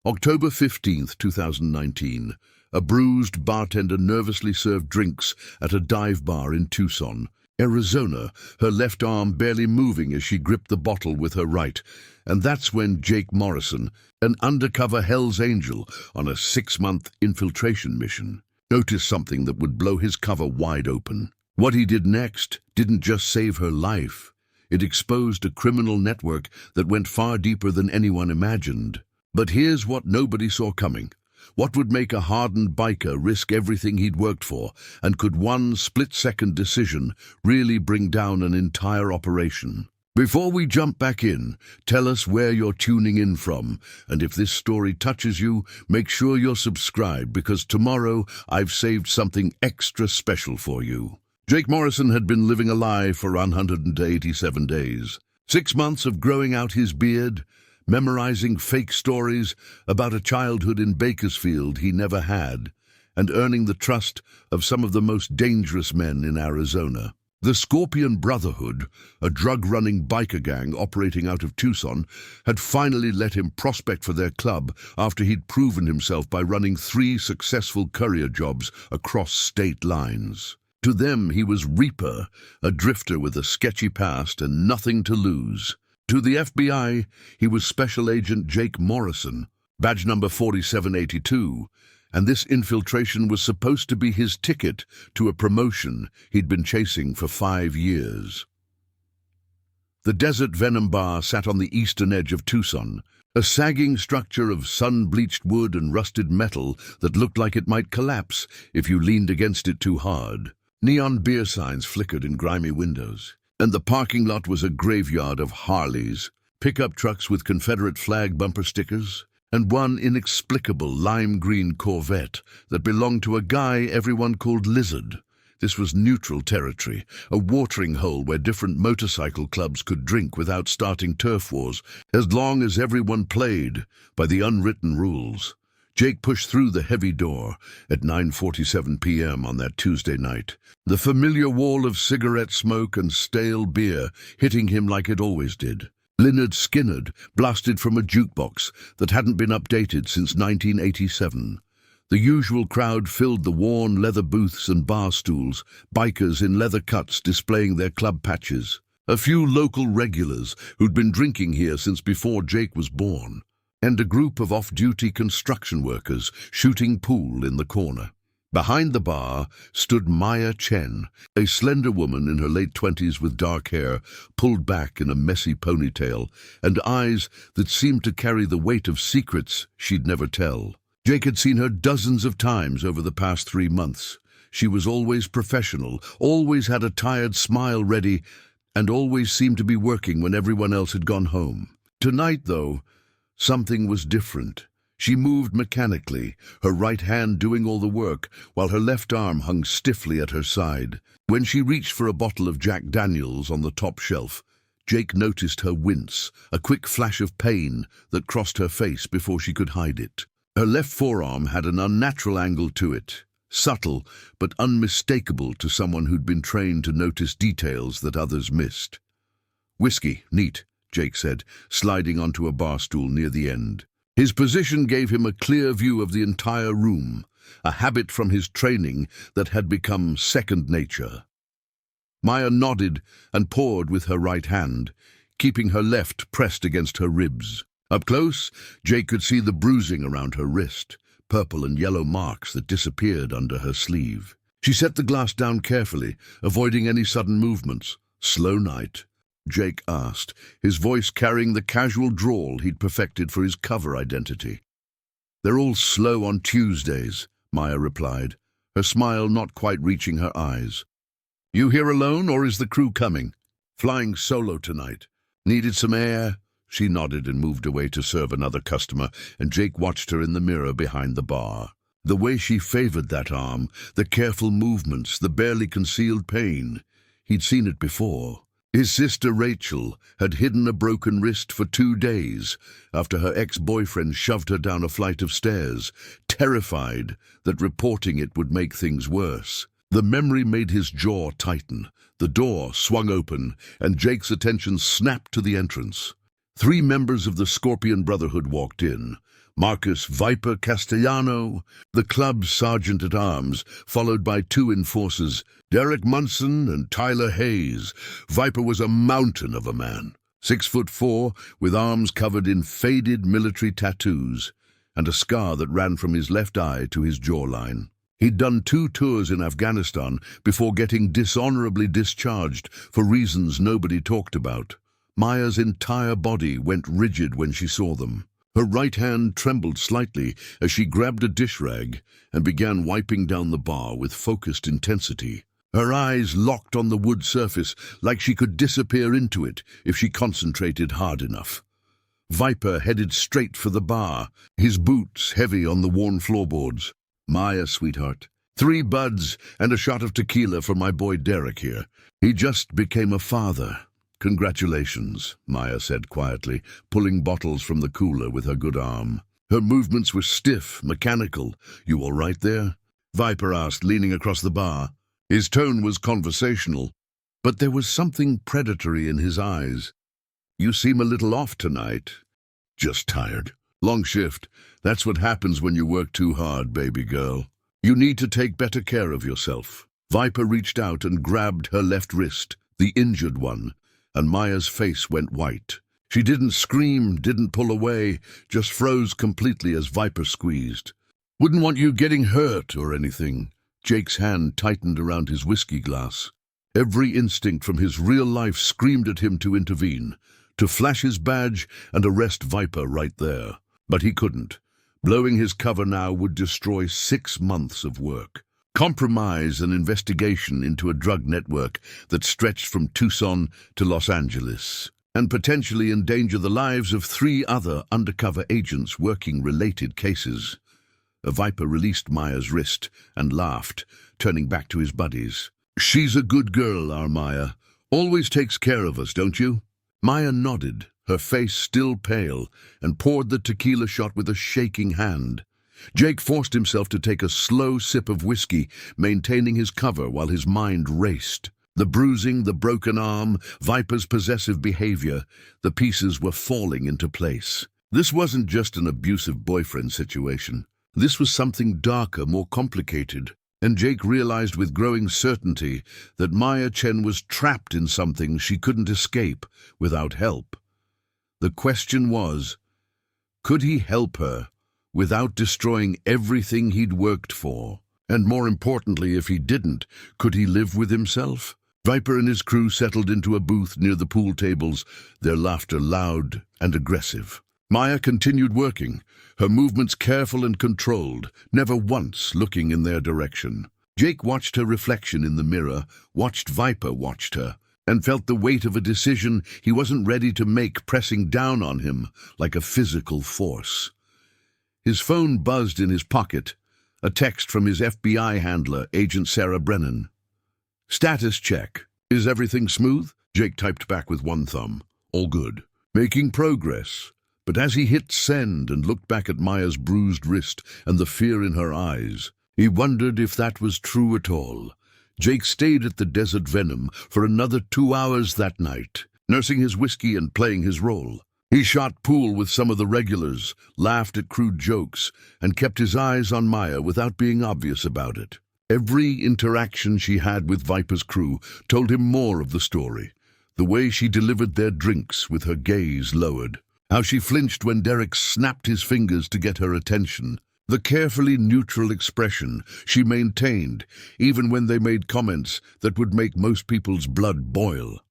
October 15th, 2019. A bruised bartender nervously served drinks at a dive bar in Tucson, Arizona, her left arm barely moving as she gripped the bottle with her right. And that's when Jake Morrison, an undercover Hell's Angel on a 6-month infiltration mission, noticed something that would blow his cover wide open. What he did next didn't just save her life. It exposed a criminal network that went far deeper than anyone imagined. But here's what nobody saw coming. What would make a hardened biker risk everything he'd worked for, and could one split-second decision really bring down an entire operation? Before we jump back in, tell us where you're tuning in from, and if this story touches you, make sure you're subscribed, because tomorrow I've saved something extra special for you. Jake Morrison had been living a lie for 187 days. 6 months of growing out his beard, memorizing fake stories about a childhood in Bakersfield he never had, and earning the trust of some of the most dangerous men in Arizona. The Scorpion Brotherhood, a drug-running biker gang operating out of Tucson, had finally let him prospect for their club after he'd proven himself by running 3 successful courier jobs across state lines. To them, he was Reaper, a drifter with a sketchy past and nothing to lose. To the FBI, he was Special Agent Jake Morrison, badge number 4782, and this infiltration was supposed to be his ticket to a promotion he'd been chasing for 5 years. The Desert Venom Bar sat on the eastern edge of Tucson, a sagging structure of sun-bleached wood and rusted metal that looked like it might collapse if you leaned against it too hard. Neon beer signs flickered in grimy windows, and the parking lot was a graveyard of Harleys, pickup trucks with Confederate flag bumper stickers, and one inexplicable lime-green Corvette that belonged to a guy everyone called Lizard. This was neutral territory, a watering hole where different motorcycle clubs could drink without starting turf wars, as long as everyone played by the unwritten rules. Jake pushed through the heavy door at 9:47 p.m. on that Tuesday night, the familiar wall of cigarette smoke and stale beer hitting him like it always did. Lynyrd Skynyrd blasted from a jukebox that hadn't been updated since 1987. The usual crowd filled the worn leather booths and bar stools, bikers in leather cuts displaying their club patches. A few local regulars who'd been drinking here since before Jake was born, and a group of off-duty construction workers shooting pool in the corner. Behind the bar stood Maya Chen, a slender woman in her late 20s with dark hair pulled back in a messy ponytail and eyes that seemed to carry the weight of secrets she'd never tell. Jake had seen her dozens of times over the past 3 months. She was always professional, always had a tired smile ready, and always seemed to be working when everyone else had gone home. Tonight, though, something was different. She moved mechanically, her right hand doing all the work, while her left arm hung stiffly at her side. When she reached for a bottle of Jack Daniels on the top shelf, Jake noticed her wince, a quick flash of pain that crossed her face before she could hide it. Her left forearm had an unnatural angle to it, subtle but unmistakable to someone who'd been trained to notice details that others missed. "Whiskey, neat," Jake said, sliding onto a bar stool near the end. His position gave him a clear view of the entire room, a habit from his training that had become second nature. Maya nodded and poured with her right hand, keeping her left pressed against her ribs. Up close, Jake could see the bruising around her wrist, purple and yellow marks that disappeared under her sleeve. She set the glass down carefully, avoiding any sudden movements. "Slow night?" Jake asked, his voice carrying the casual drawl he'd perfected for his cover identity. "They're all slow on Tuesdays," Maya replied, her smile not quite reaching her eyes. "You here alone, or is the crew coming?" "Flying solo tonight. Needed some air?" She nodded and moved away to serve another customer, and Jake watched her in the mirror behind the bar. The way she favored that arm, the careful movements, the barely concealed pain. He'd seen it before. His sister Rachel had hidden a broken wrist for 2 days after her ex-boyfriend shoved her down a flight of stairs, terrified that reporting it would make things worse. The memory made his jaw tighten. The door swung open, and Jake's attention snapped to the entrance. 3 members of the Scorpion Brotherhood walked in, Marcus Viper Castellano, the club's sergeant-at-arms, followed by two enforcers, Derek Munson and Tyler Hayes. Viper was a mountain of a man, 6'4", with arms covered in faded military tattoos, and a scar that ran from his left eye to his jawline. He'd done 2 tours in Afghanistan before getting dishonorably discharged for reasons nobody talked about. Maya's entire body went rigid when she saw them. Her right hand trembled slightly as she grabbed a dish rag and began wiping down the bar with focused intensity. Her eyes locked on the wood surface like she could disappear into it if she concentrated hard enough. Viper headed straight for the bar, his boots heavy on the worn floorboards. "Maya, sweetheart, 3 buds and a shot of tequila for my boy Derek here. He just became a father." "Congratulations," Maya said quietly, pulling bottles from the cooler with her good arm. Her movements were stiff, mechanical. "You all right there?" Viper asked, leaning across the bar. His tone was conversational, but there was something predatory in his eyes. "You seem a little off tonight." "Just tired. Long shift. That's what happens when you work too hard, baby girl. You need to take better care of yourself." Viper reached out and grabbed her left wrist, the injured one, and Maya's face went white. She didn't scream, didn't pull away, just froze completely as Viper squeezed. "Wouldn't want you getting hurt or anything." Jake's hand tightened around his whiskey glass. Every instinct from his real life screamed at him to intervene, to flash his badge and arrest Viper right there. But he couldn't. Blowing his cover now would destroy 6 months of work. Compromise an investigation into a drug network that stretched from Tucson to Los Angeles, and potentially endanger the lives of 3 other undercover agents working related cases. Viper released Maya's wrist and laughed, turning back to his buddies. "She's a good girl, our Maya. Always takes care of us, don't you?" Maya nodded, her face still pale, and poured the tequila shot with a shaking hand. Jake forced himself to take a slow sip of whiskey, maintaining his cover while his mind raced. The bruising, the broken arm, Viper's possessive behavior, the pieces were falling into place. This wasn't just an abusive boyfriend situation. This was something darker, more complicated, and Jake realized with growing certainty that Maya Chen was trapped in something she couldn't escape without help. The question was, could he help her without destroying everything he'd worked for? And more importantly, if he didn't, could he live with himself? Viper and his crew settled into a booth near the pool tables, their laughter loud and aggressive. Maya continued working, her movements careful and controlled, never once looking in their direction. Jake watched her reflection in the mirror, watched Viper watched her, and felt the weight of a decision he wasn't ready to make pressing down on him like a physical force. His phone buzzed in his pocket, a text from his FBI handler, Agent Sarah Brennan. "Status check. Is everything smooth?" Jake typed back with one thumb. "All good. Making progress." But as he hit send and looked back at Maya's bruised wrist and the fear in her eyes, he wondered if that was true at all. Jake stayed at the Desert Venom for another 2 hours that night, nursing his whiskey and playing his role. He shot pool with some of the regulars, laughed at crude jokes, and kept his eyes on Maya without being obvious about it. Every interaction she had with Viper's crew told him more of the story. The way she delivered their drinks with her gaze lowered. How she flinched when Derek snapped his fingers to get her attention. The carefully neutral expression she maintained, even when they made comments that would make most people's blood boil.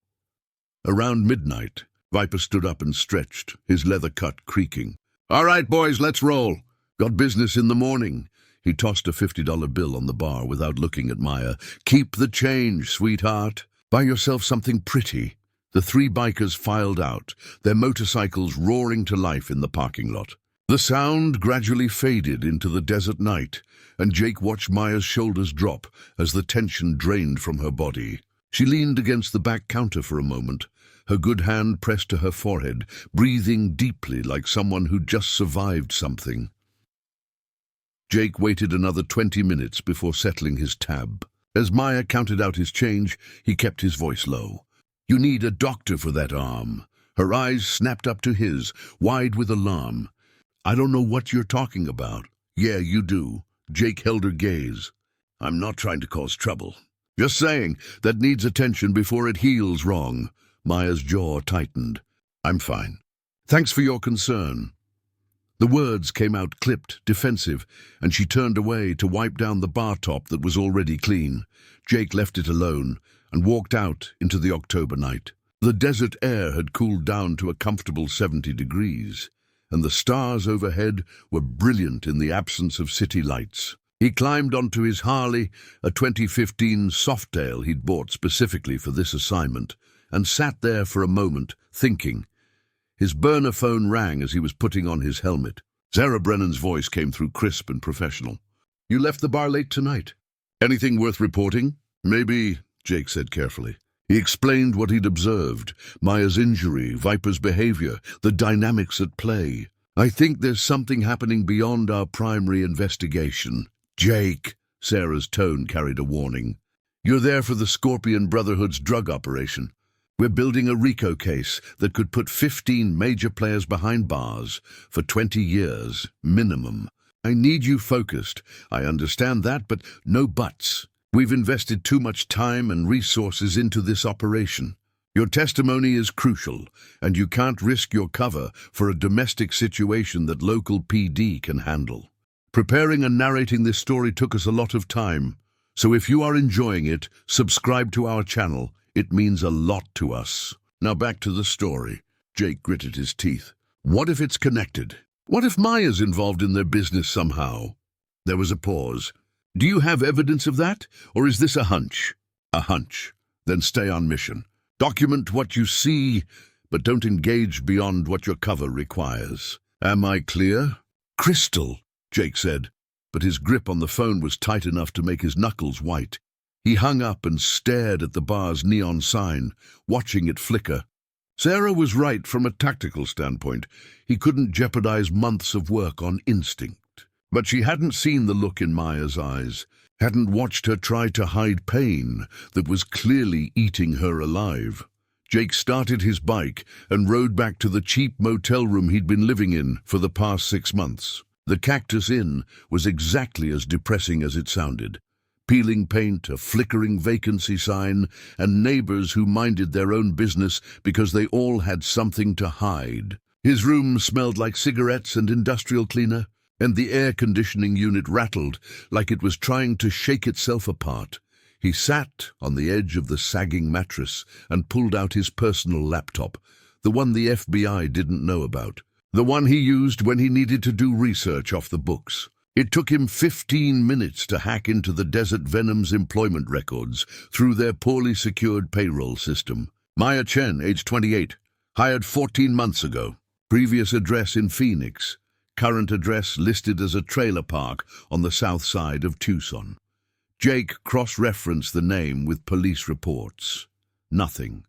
Around midnight, Viper stood up and stretched, his leather cut creaking. "All right, boys, let's roll. Got business in the morning." He tossed a $50 bill on the bar without looking at Maya. "Keep the change, sweetheart. Buy yourself something pretty." The 3 bikers filed out, their motorcycles roaring to life in the parking lot. The sound gradually faded into the desert night, and Jake watched Maya's shoulders drop as the tension drained from her body. She leaned against the back counter for a moment, her good hand pressed to her forehead, breathing deeply like someone who'd just survived something. Jake waited another 20 minutes before settling his tab. As Maya counted out his change, he kept his voice low. "You need a doctor for that arm." Her eyes snapped up to his, wide with alarm. I don't know what you're talking about. Yeah, you do. Jake held her gaze. I'm not trying to cause trouble. Just saying, that needs attention before it heals wrong. Maya's jaw tightened. I'm fine. Thanks for your concern. The words came out clipped, defensive, and she turned away to wipe down the bar top that was already clean. Jake left it alone and walked out into the October night. The desert air had cooled down to a comfortable 70 degrees, and the stars overhead were brilliant in the absence of city lights. He climbed onto his Harley, a 2015 Softail he'd bought specifically for this assignment, and sat there for a moment, thinking. His burner phone rang as he was putting on his helmet. Sarah Brennan's voice came through crisp and professional. You left the bar late tonight. Anything worth reporting? Maybe, Jake said carefully. He explained what he'd observed, Maya's injury, Viper's behavior, the dynamics at play. I think there's something happening beyond our primary investigation. Jake, Sarah's tone carried a warning. You're there for the Scorpion Brotherhood's drug operation. We're building a RICO case that could put 15 major players behind bars for 20 years, minimum. I need you focused. I understand that, but no buts. We've invested too much time and resources into this operation. Your testimony is crucial, and you can't risk your cover for a domestic situation that local PD can handle. Preparing and narrating this story took us a lot of time, so if you are enjoying it, subscribe to our channel. It means a lot to us. Now back to the story. Jake gritted his teeth. What if it's connected? What if Maya's involved in their business somehow? There was a pause. Do you have evidence of that, or is this a hunch? A hunch. Then stay on mission. Document what you see, but don't engage beyond what your cover requires. Am I clear? Crystal, Jake said, but his grip on the phone was tight enough to make his knuckles white. He hung up and stared at the bar's neon sign, watching it flicker. Sarah was right from a tactical standpoint. He couldn't jeopardize months of work on instinct. But she hadn't seen the look in Maya's eyes, hadn't watched her try to hide pain that was clearly eating her alive. Jake started his bike and rode back to the cheap motel room he'd been living in for the past 6 months. The Cactus Inn was exactly as depressing as it sounded. Peeling paint, a flickering vacancy sign, and neighbors who minded their own business because they all had something to hide. His room smelled like cigarettes and industrial cleaner, and the air conditioning unit rattled like it was trying to shake itself apart. He sat on the edge of the sagging mattress and pulled out his personal laptop, the one the FBI didn't know about, the one he used when he needed to do research off the books. It took him 15 minutes to hack into the Desert Venom's employment records through their poorly secured payroll system. Maya Chen, age 28, hired 14 months ago. Previous address in Phoenix. Current address listed as a trailer park on the south side of Tucson. Jake cross-referenced the name with police reports. Nothing.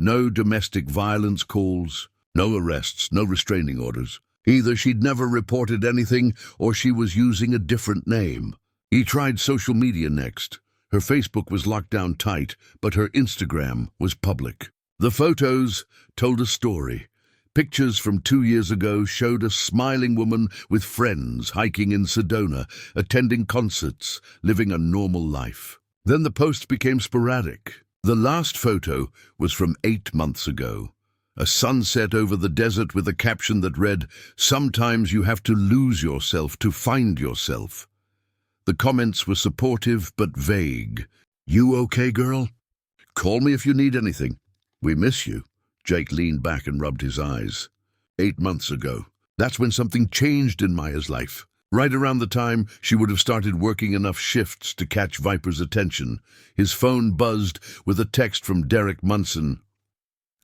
No domestic violence calls, no arrests, no restraining orders. Either she'd never reported anything or she was using a different name. He tried social media next. Her Facebook was locked down tight, but her Instagram was public. The photos told a story. Pictures from 2 years ago showed a smiling woman with friends hiking in Sedona, attending concerts, living a normal life. Then the posts became sporadic. The last photo was from 8 months ago. A sunset over the desert with a caption that read, "Sometimes you have to lose yourself to find yourself." The comments were supportive but vague. "You okay, girl? Call me if you need anything. We miss you." Jake leaned back and rubbed his eyes. 8 months ago. That's when something changed in Maya's life. Right around the time she would have started working enough shifts to catch Viper's attention. His phone buzzed with a text from Derek Munson.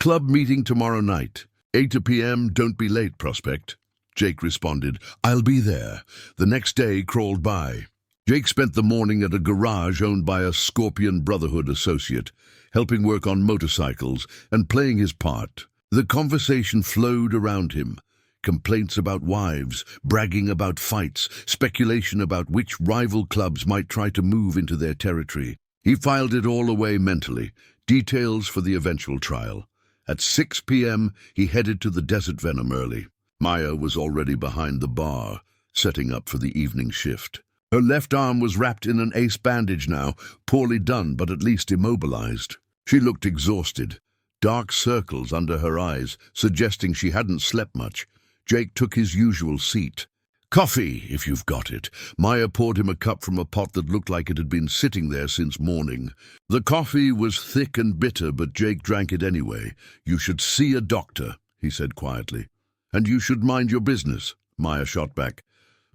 "Club meeting tomorrow night. 8 p.m. Don't be late, prospect." Jake responded, "I'll be there." The next day crawled by. Jake spent the morning at a garage owned by a Scorpion Brotherhood associate, helping work on motorcycles and playing his part. The conversation flowed around him. Complaints about wives, bragging about fights, speculation about which rival clubs might try to move into their territory. He filed it all away mentally, details for the eventual trial. At 6 p.m., he headed to the Desert Venom early. Maya was already behind the bar, setting up for the evening shift. Her left arm was wrapped in an ace bandage now, poorly done but at least immobilized. She looked exhausted, dark circles under her eyes, suggesting she hadn't slept much. Jake took his usual seat. "Coffee, if you've got it." Maya poured him a cup from a pot that looked like it had been sitting there since morning. The coffee was thick and bitter, but Jake drank it anyway. "You should see a doctor," he said quietly. "And you should mind your business," Maya shot back.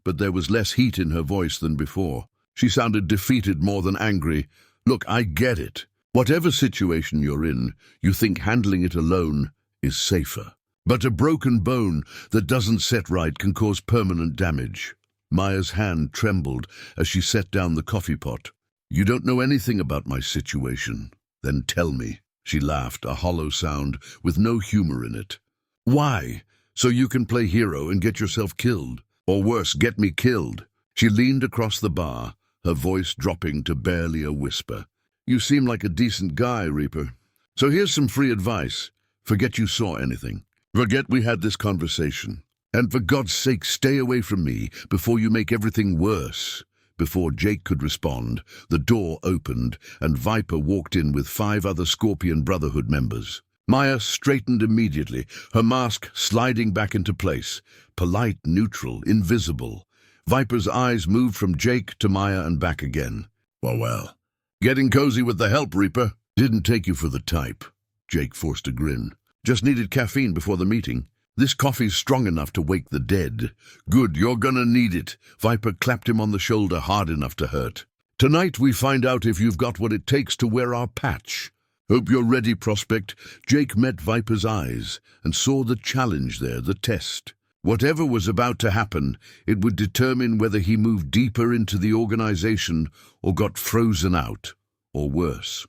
But there was less heat in her voice than before. She sounded defeated more than angry. "Look, I get it. Whatever situation you're in, you think handling it alone is safer. But a broken bone that doesn't set right can cause permanent damage." Maya's hand trembled as she set down the coffee pot. "You don't know anything about my situation. Then tell me." She laughed, a hollow sound with no humor in it. "Why? So you can play hero and get yourself killed? Or worse, get me killed?" She leaned across the bar, her voice dropping to barely a whisper. "You seem like a decent guy, Reaper. So here's some free advice. Forget you saw anything. Forget we had this conversation. And for God's sake, stay away from me before you make everything worse." Before Jake could respond, the door opened and Viper walked in with 5 other Scorpion Brotherhood members. Maya straightened immediately, her mask sliding back into place. Polite, neutral, invisible. Viper's eyes moved from Jake to Maya and back again. Well. "Getting cozy with the help, Reaper." "Didn't take you for the type." Jake forced a grin. "Just needed caffeine before the meeting. This coffee's strong enough to wake the dead." "Good, you're gonna need it." Viper clapped him on the shoulder hard enough to hurt. "Tonight we find out if you've got what it takes to wear our patch." "Hope you're ready, Prospect." Jake met Viper's eyes and saw the challenge there, the test. Whatever was about to happen, it would determine whether he moved deeper into the organization or got frozen out, or worse.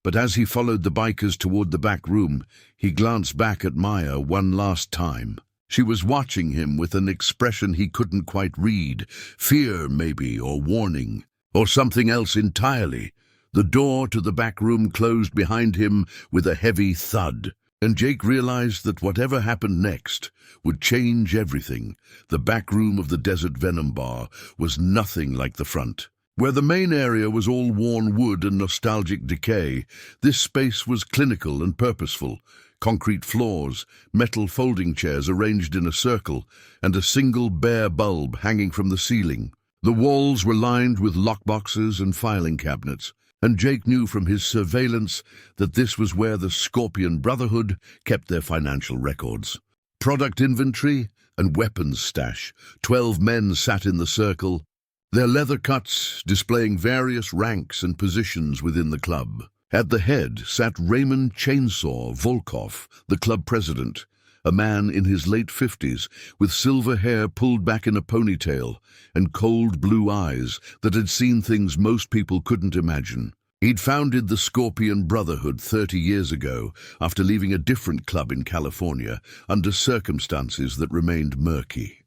But as he followed the bikers toward the back room, he glanced back at Maya one last time. She was watching him with an expression he couldn't quite read. Fear, maybe, or warning, or something else entirely. The door to the back room closed behind him with a heavy thud, and Jake realized that whatever happened next would change everything. The back room of the Desert Venom Bar was nothing like the front. Where the main area was all worn wood and nostalgic decay, this space was clinical and purposeful. Concrete floors, metal folding chairs arranged in a circle, and a single bare bulb hanging from the ceiling. The walls were lined with lockboxes and filing cabinets, and Jake knew from his surveillance that this was where the Scorpion Brotherhood kept their financial records. Product inventory and weapons stash. 12 men sat in the circle, their leather cuts displaying various ranks and positions within the club. At the head sat Raymond Chainsaw Volkov, the club president, a man in his late 50s with silver hair pulled back in a ponytail and cold blue eyes that had seen things most people couldn't imagine. He'd founded the Scorpion Brotherhood 30 years ago after leaving a different club in California under circumstances that remained murky.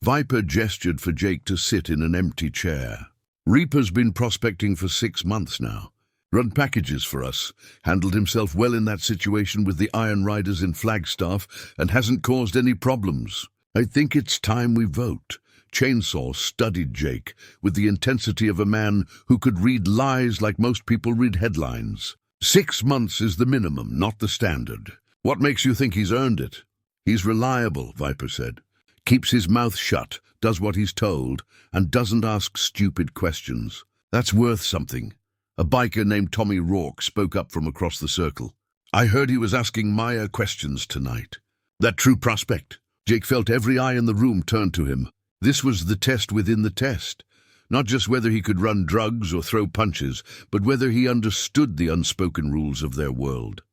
Viper gestured for Jake to sit in an empty chair. "Reaper's been prospecting for 6 months now. Run packages for us, handled himself well in that situation with the Iron Riders in Flagstaff, and hasn't caused any problems. I think it's time we vote." Chainsaw studied Jake with the intensity of a man who could read lies like most people read headlines. 6 months is the minimum, not the standard. What makes you think he's earned it? "He's reliable," Viper said. "Keeps his mouth shut, does what he's told, and doesn't ask stupid questions. That's worth something." A biker named Tommy Rourke spoke up from across the circle. "I heard he was asking Maya questions tonight." "That true, Prospect?" Jake felt every eye in the room turn to him. This was the test within the test. Not just whether he could run drugs or throw punches, but whether he understood the unspoken rules of their world.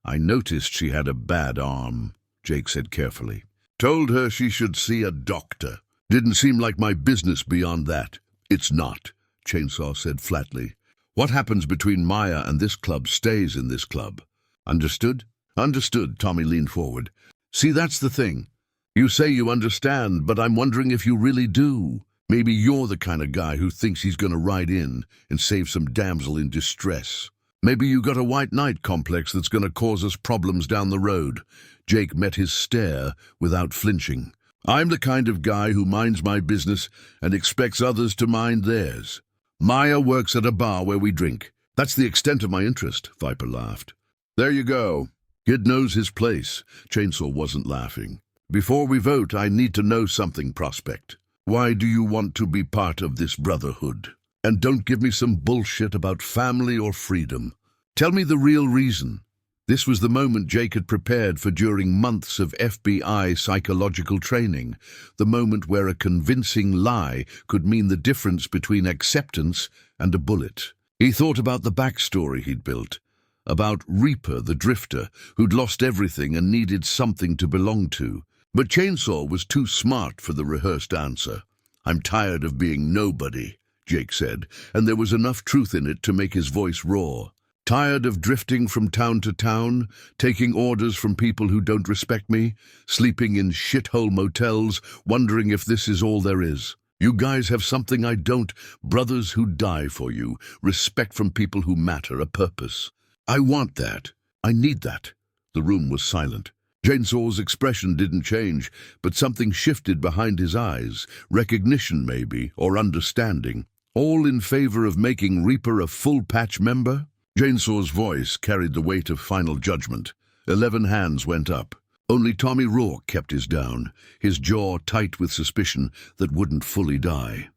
"I noticed she had a bad arm," Jake said carefully. "Told her she should see a doctor. Didn't seem like my business beyond that." "It's not," Chainsaw said flatly. "What happens between Maya and this club stays in this club. Understood?" "Understood," Tommy leaned forward. "See, that's the thing. You say you understand, but I'm wondering if you really do. Maybe you're the kind of guy who thinks he's going to ride in and save some damsel in distress." Maybe you got a white knight complex that's going to cause us problems down the road. Jake met his stare without flinching. I'm the kind of guy who minds my business and expects others to mind theirs. Maya works at a bar where we drink. That's the extent of my interest, Viper laughed. There you go. Kid knows his place. Chainsaw wasn't laughing. Before we vote, I need to know something, Prospect. Why do you want to be part of this brotherhood? And don't give me some bullshit about family or freedom. Tell me the real reason. This was the moment Jake had prepared for during months of FBI psychological training, the moment where a convincing lie could mean the difference between acceptance and a bullet. He thought about the backstory he'd built, about Reaper, the drifter, who'd lost everything and needed something to belong to. But Chainsaw was too smart for the rehearsed answer. I'm tired of being nobody, Jake said, and there was enough truth in it to make his voice roar. Tired of drifting from town to town, taking orders from people who don't respect me, sleeping in shithole motels, wondering if this is all there is. You guys have something I don't, brothers who die for you, respect from people who matter, a purpose. I want that. I need that. The room was silent. Chainsaw's expression didn't change, but something shifted behind his eyes, recognition maybe, or understanding. All in favor of making Reaper a full-patch member? Chainsaw's voice carried the weight of final judgment. 11 hands went up. Only Tommy Rourke kept his down, his jaw tight with suspicion that wouldn't fully die.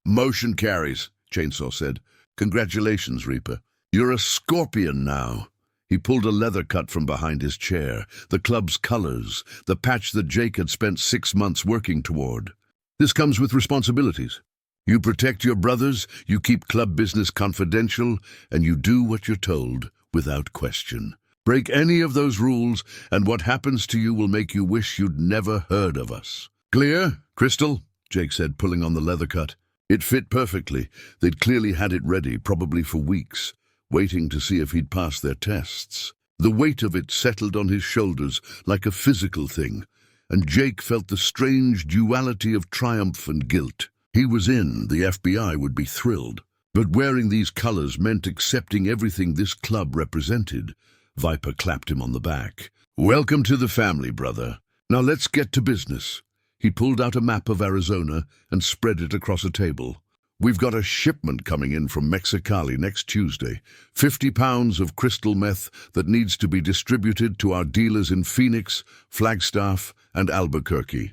Motion carries, Chainsaw said. Congratulations, Reaper. You're a scorpion now. He pulled a leather cut from behind his chair, the club's colors, the patch that Jake had spent 6 months working toward. This comes with responsibilities. You protect your brothers, you keep club business confidential, and you do what you're told, without question. Break any of those rules, and what happens to you will make you wish you'd never heard of us. Clear, Crystal? Jake said, pulling on the leather cut. It fit perfectly. They'd clearly had it ready, probably for weeks, waiting to see if he'd pass their tests. The weight of it settled on his shoulders like a physical thing, and Jake felt the strange duality of triumph and guilt. He was in, the FBI would be thrilled. But wearing these colors meant accepting everything this club represented. Viper clapped him on the back. Welcome to the family, brother. Now let's get to business. He pulled out a map of Arizona and spread it across a table. We've got a shipment coming in from Mexicali next Tuesday. 50 pounds of crystal meth that needs to be distributed to our dealers in Phoenix, Flagstaff, and Albuquerque.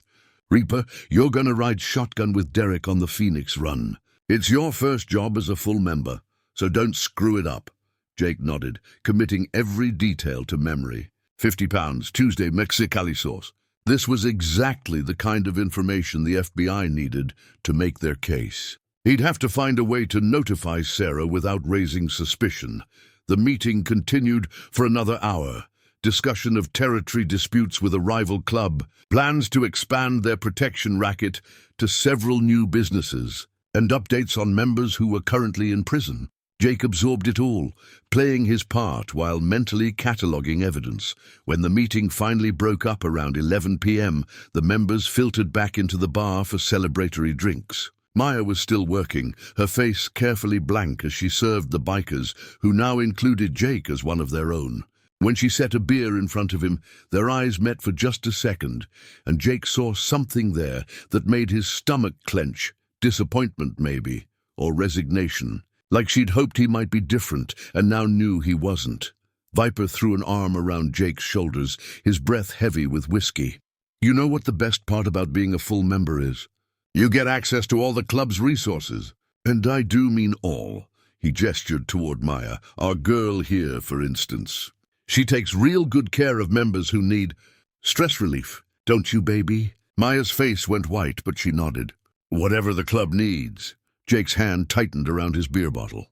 Reaper, you're going to ride shotgun with Derek on the Phoenix run. It's your first job as a full member, so don't screw it up. Jake nodded, committing every detail to memory. 50 pounds, Tuesday, Mexicali sauce. This was exactly the kind of information the FBI needed to make their case. He'd have to find a way to notify Sarah without raising suspicion. The meeting continued for another hour. Discussion of territory disputes with a rival club, plans to expand their protection racket to several new businesses, and updates on members who were currently in prison. Jake absorbed it all, playing his part while mentally cataloguing evidence. When the meeting finally broke up around 11 p.m., the members filtered back into the bar for celebratory drinks. Maya was still working, her face carefully blank as she served the bikers, who now included Jake as one of their own. When she set a beer in front of him, their eyes met for just a second, and Jake saw something there that made his stomach clench, disappointment maybe, or resignation. Like she'd hoped he might be different, and now knew he wasn't. Viper threw an arm around Jake's shoulders, his breath heavy with whiskey. You know what the best part about being a full member is? You get access to all the club's resources. And I do mean all. He gestured toward Maya, our girl here, for instance. She takes real good care of members who need stress relief, don't you, baby? Maya's face went white, but she nodded. Whatever the club needs. Jake's hand tightened around his beer bottle.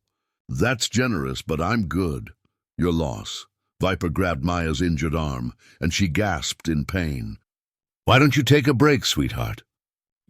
That's generous, but I'm good. Your loss. Viper grabbed Maya's injured arm, and she gasped in pain. Why don't you take a break, sweetheart?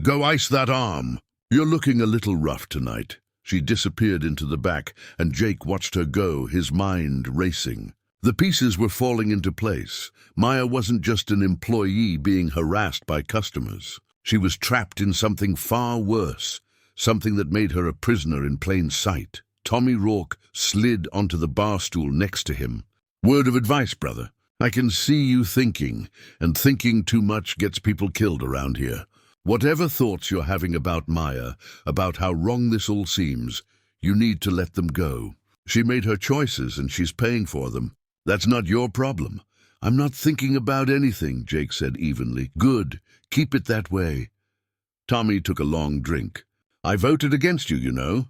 Go ice that arm. You're looking a little rough tonight. She disappeared into the back, and Jake watched her go, his mind racing. The pieces were falling into place. Maya wasn't just an employee being harassed by customers. She was trapped in something far worse, something that made her a prisoner in plain sight. Tommy Rourke slid onto the bar stool next to him. "Word of advice, brother. I can see you thinking, and thinking too much gets people killed around here. Whatever thoughts you're having about Maya, about how wrong this all seems, you need to let them go. She made her choices and she's paying for them. That's not your problem." "I'm not thinking about anything," Jake said evenly. "Good. Keep it that way." Tommy took a long drink. "I voted against you, you know.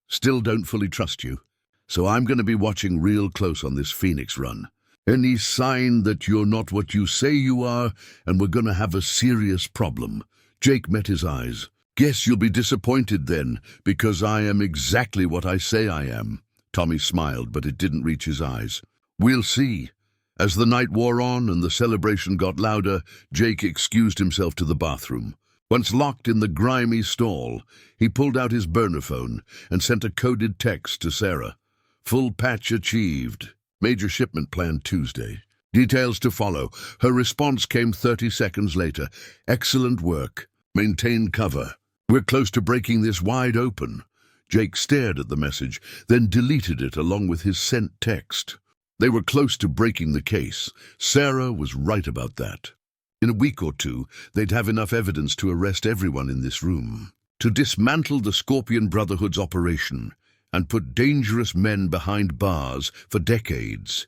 Still don't fully trust you. So I'm going to be watching real close on this Phoenix run. Any sign that you're not what you say you are, and we're going to have a serious problem." Jake met his eyes. "Guess you'll be disappointed then, because I am exactly what I say I am." Tommy smiled, but it didn't reach his eyes. "We'll see." As the night wore on and the celebration got louder, Jake excused himself to the bathroom. Once locked in the grimy stall, he pulled out his burner phone and sent a coded text to Sarah. "Full patch achieved. Major shipment planned Tuesday. Details to follow." Her response came 30 seconds later. "Excellent work. Maintain cover. We're close to breaking this wide open." Jake stared at the message, then deleted it along with his sent text. They were close to breaking the case. Sarah was right about that. In a week or two, they'd have enough evidence to arrest everyone in this room, to dismantle the Scorpion Brotherhood's operation, and put dangerous men behind bars for decades.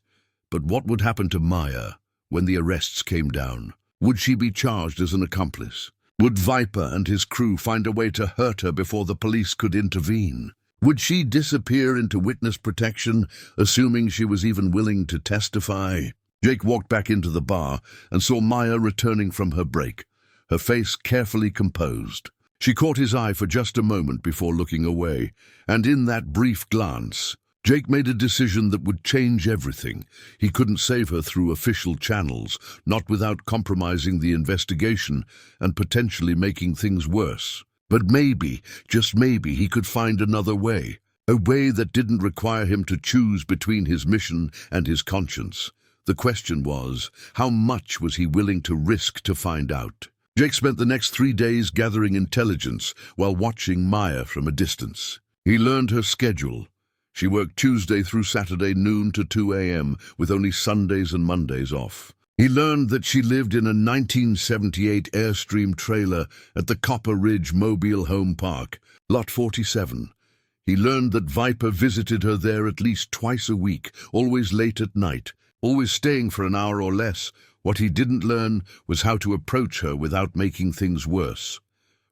But what would happen to Maya when the arrests came down? Would she be charged as an accomplice? Would Viper and his crew find a way to hurt her before the police could intervene? Would she disappear into witness protection, assuming she was even willing to testify? Jake walked back into the bar and saw Maya returning from her break, her face carefully composed. She caught his eye for just a moment before looking away, and in that brief glance, Jake made a decision that would change everything. He couldn't save her through official channels, not without compromising the investigation and potentially making things worse. But maybe, just maybe, he could find another way, a way that didn't require him to choose between his mission and his conscience. The question was, how much was he willing to risk to find out? Jake spent the next 3 days gathering intelligence while watching Maya from a distance. He learned her schedule. She worked Tuesday through Saturday noon to 2 a.m., with only Sundays and Mondays off. He learned that she lived in a 1978 Airstream trailer at the Copper Ridge Mobile Home Park, Lot 47. He learned that Viper visited her there at least twice a week, always late at night, always staying for an hour or less. What he didn't learn was how to approach her without making things worse.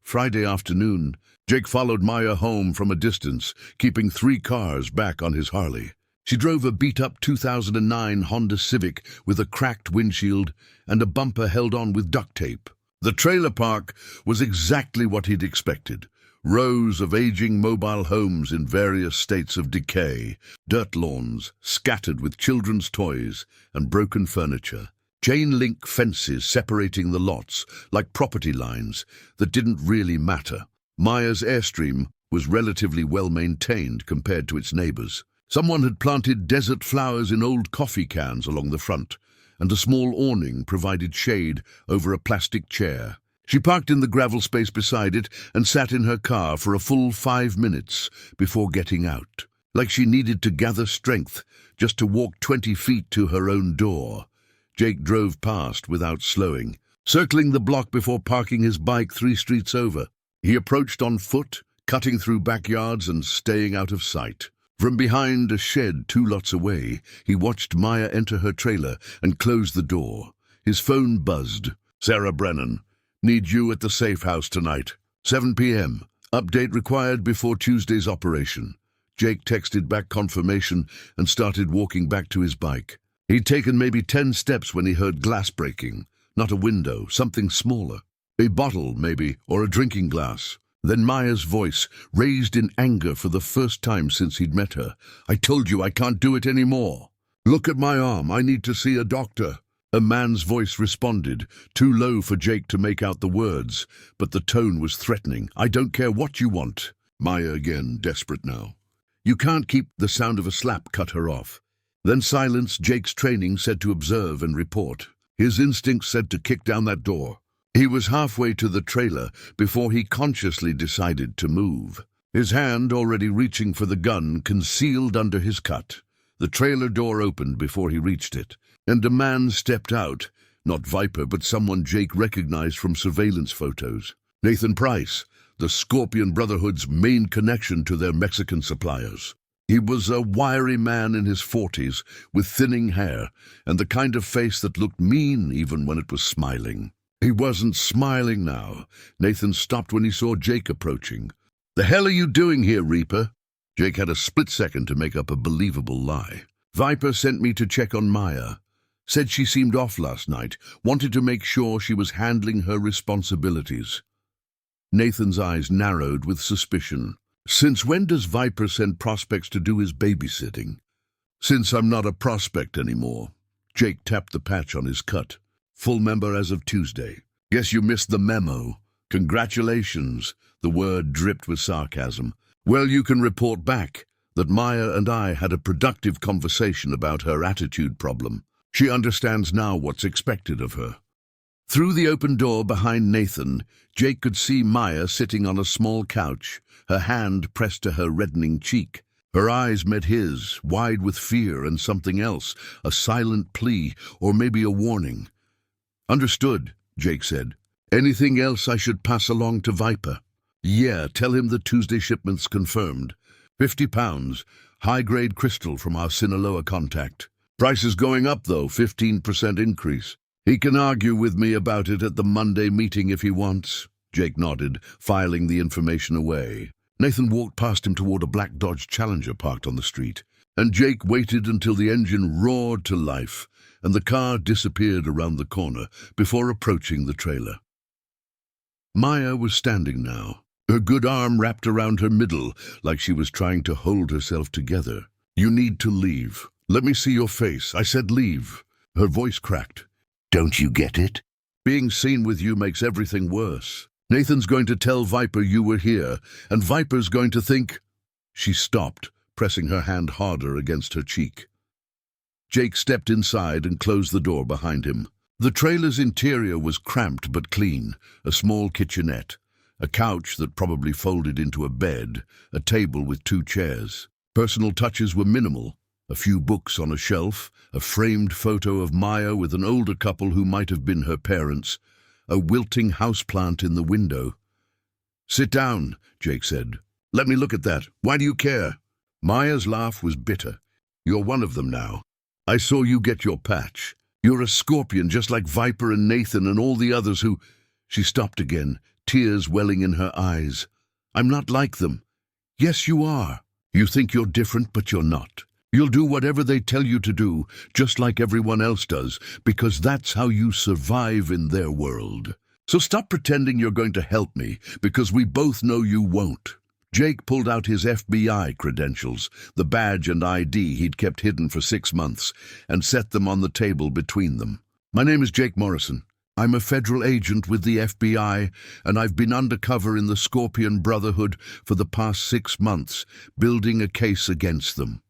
Friday afternoon, Jake followed Maya home from a distance, keeping 3 cars back on his Harley. She drove a beat-up 2009 Honda Civic with a cracked windshield and a bumper held on with duct tape. The trailer park was exactly what he'd expected. Rows of aging mobile homes in various states of decay, dirt lawns scattered with children's toys and broken furniture, chain-link fences separating the lots like property lines that didn't really matter. Maya's Airstream was relatively well-maintained compared to its neighbors. Someone had planted desert flowers in old coffee cans along the front, and a small awning provided shade over a plastic chair. She parked in the gravel space beside it and sat in her car for a full 5 minutes before getting out, like she needed to gather strength just to walk 20 feet to her own door. Jake drove past without slowing, circling the block before parking his bike 3 streets over. He approached on foot, cutting through backyards and staying out of sight. From behind a shed 2 lots away, he watched Maya enter her trailer and close the door. His phone buzzed. "Sarah Brennan, need you at the safe house tonight. 7 p.m. Update required before Tuesday's operation." Jake texted back confirmation and started walking back to his bike. He'd taken maybe 10 steps when he heard glass breaking. Not a window, something smaller. A bottle, maybe, or a drinking glass. Then Maya's voice, raised in anger for the first time since he'd met her. "I told you I can't do it anymore. Look at my arm, I need to see a doctor." A man's voice responded, too low for Jake to make out the words, but the tone was threatening. "I don't care what you want." Maya again, desperate now. "You can't keep..." The sound of a slap cut her off. Then silence. Jake's training said to observe and report. His instinct said to kick down that door. He was halfway to the trailer before he consciously decided to move. his hand already reaching for the gun concealed under his cut. The trailer door opened before he reached it, and a man stepped out, not Viper, but someone Jake recognized from surveillance photos. Nathan Price, the Scorpion Brotherhood's main connection to their Mexican suppliers. He was a wiry man in his 40s, with thinning hair, and the kind of face that looked mean even when it was smiling. He wasn't smiling now. Nathan stopped when he saw Jake approaching. "The hell are you doing here, Reaper?" Jake had a split second to make up a believable lie. "Viper sent me to check on Maya. Said she seemed off last night, wanted to make sure she was handling her responsibilities." Nathan's eyes narrowed with suspicion. "Since when does Viper send prospects to do his babysitting?" "Since I'm not a prospect anymore." Jake tapped the patch on his cut. "Full member as of Tuesday. Guess you missed the memo. Congratulations." The word dripped with sarcasm. "Well, you can report back that Maya and I had a productive conversation about her attitude problem. She understands now what's expected of her." Through the open door behind Nathan, Jake could see Maya sitting on a small couch, her hand pressed to her reddening cheek. Her eyes met his, wide with fear and something else, a silent plea, or maybe a warning. "Understood," Jake said. "Anything else I should pass along to Viper?" "Yeah, tell him the Tuesday shipment's confirmed. 50 pounds, high-grade crystal from our Sinaloa contact. Price is going up, though, 15% increase. He can argue with me about it at the Monday meeting if he wants." Jake nodded, filing the information away. Nathan walked past him toward a black Dodge Challenger parked on the street, and Jake waited until the engine roared to life and the car disappeared around the corner before approaching the trailer. Maya was standing now, her good arm wrapped around her middle like she was trying to hold herself together. "You need to leave. Let me see your face. I said leave." Her voice cracked. "Don't you get it? Being seen with you makes everything worse. Nathan's going to tell Viper you were here, and Viper's going to think—" She stopped, pressing her hand harder against her cheek. Jake stepped inside and closed the door behind him. The trailer's interior was cramped but clean, a small kitchenette, a couch that probably folded into a bed, a table with 2 chairs. Personal touches were minimal. A few books on a shelf, a framed photo of Maya with an older couple who might have been her parents, a wilting houseplant in the window. "Sit down," Jake said. "Let me look at that. Why do you care?" Maya's laugh was bitter. "You're one of them now. I saw you get your patch. You're a Scorpion just like Viper and Nathan and all the others who—" She stopped again, tears welling in her eyes. "I'm not like them." "Yes, you are. You think you're different, but you're not. You'll do whatever they tell you to do, just like everyone else does, because that's how you survive in their world. So stop pretending you're going to help me, because we both know you won't." Jake pulled out his FBI credentials, the badge and ID he'd kept hidden for 6 months, and set them on the table between them. "My name is Jake Morrison. I'm a federal agent with the FBI, and I've been undercover in the Scorpion Brotherhood for the past 6 months, building a case against them."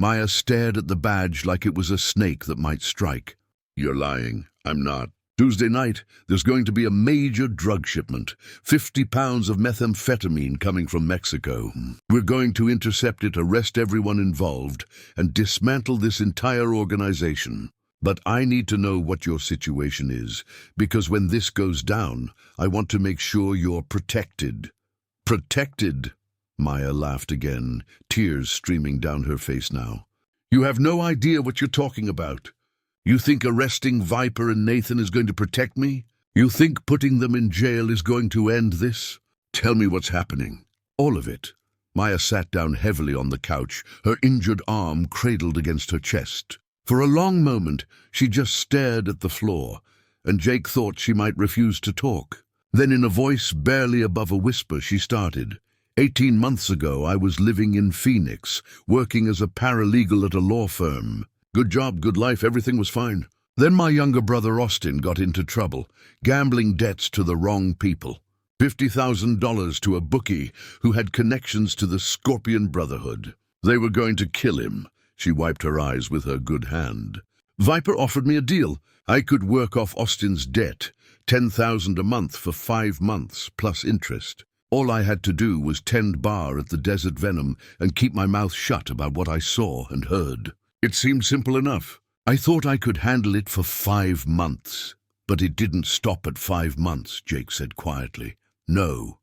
Maya stared at the badge like it was a snake that might strike. "You're lying. I'm not. Tuesday night, there's going to be a major drug shipment, 50 pounds of methamphetamine coming from Mexico. We're going to intercept it, arrest everyone involved, and dismantle this entire organization. But I need to know what your situation is, because when this goes down, I want to make sure you're protected." "Protected?" Maya laughed again, tears streaming down her face now. "You have no idea what you're talking about. You think arresting Viper and Nathan is going to protect me? You think putting them in jail is going to end this? Tell me what's happening." "All of it." Maya sat down heavily on the couch, her injured arm cradled against her chest. For a long moment, she just stared at the floor, and Jake thought she might refuse to talk. Then in a voice barely above a whisper, she started. 18 months ago, I was living in Phoenix, working as a paralegal at a law firm. Good job, good life, everything was fine. Then my younger brother Austin got into trouble, gambling debts to the wrong people. $50,000 to a bookie who had connections to the Scorpion Brotherhood. They were going to kill him. She wiped her eyes with her good hand. Viper offered me a deal. I could work off Austin's debt, $10,000 a month for 5 months, plus interest. All I had to do was tend bar at the Desert Venom and keep my mouth shut about what I saw and heard. It seemed simple enough. I thought I could handle it for 5 months. But it didn't stop at 5 months, Jake said quietly. No,